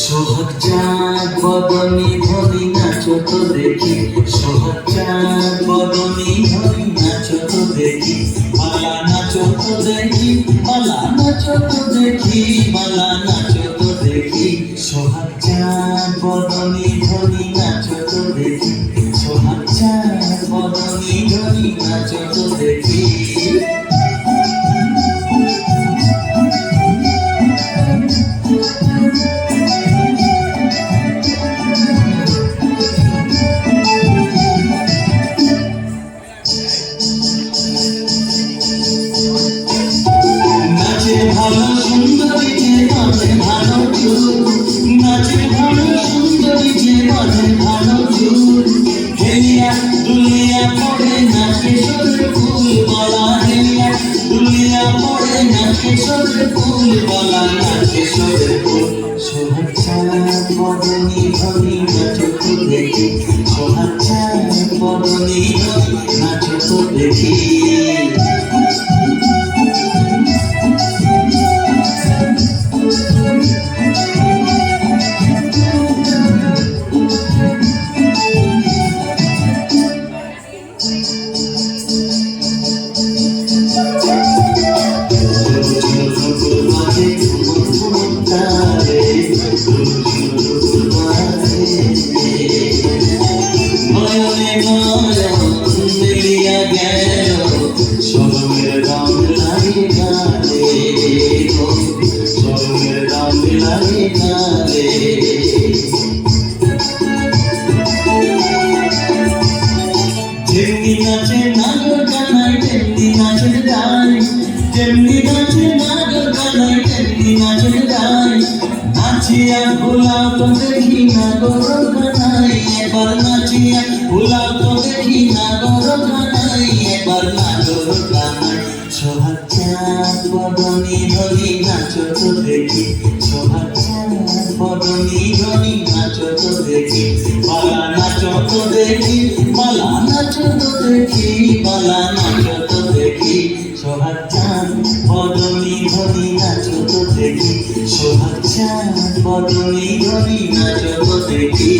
সোহাগ চাঁদ বদনি ধরি নাচো তো দেখি, সোহাগ চাঁদ বদনি ধরি নাচো তো দেখি, মালা নাচো তো দেখি, মালা নাচো তো দেখি, মালা নাচো তো দেখি। সোহাগ চাঁদ বদনি ধরি নাচো তো দেখি, সোহাগ চাঁদ বদনি ধরি নাচো তো দেখি। নাচে ভালো সুন্দরী যে বাজে ভালো চুল, নাচে ভালো সুন্দরী যে বাজে ভালো চুল, হেলিয়া দুলিয়া পড়ে নাচে সরে ফুল বলা, হেলিয়া দুলিয়া পড়ে নাচে সরে ফুল বলা, নাচে সরে ফুল। সোহাগ চাঁদ বদনি ধরি নাচো তো দেখি, সোহাগ চাঁদ বদনি ধরি নাচো তো দেখি। নয়নে নয়ন মিলিয়া গেল, সরমের রং লাগে গালে, সরমের রং লাগে গালে। যেমনি নাচে নাগর কানাই তেমনি নাচের গায়, যেমনি নাচে নাগর কানাই তেমনি নাচের গায়। নাচিয়া ভোলাও তো দেখি নাগর কানাই, এবার নাচিয়া ভোলাও তো দেখি নাগর কানাই, এবার নাগর কানাই। সোহাগ চাঁদ বদনি ধরি নাচো তো দেখি, সোহাগ চাঁদ বদনি ধরি নাচো তো দেখি, মালা নাচো তো দেখি, মালা নাচো তো দেখি, মালা নাচো তো দেখি। সোহাগ চাঁদ বদনি ধরি নাচো তো দেখি, সোহাগ চাঁদ বদনি ধরি নাচো তো দেখি।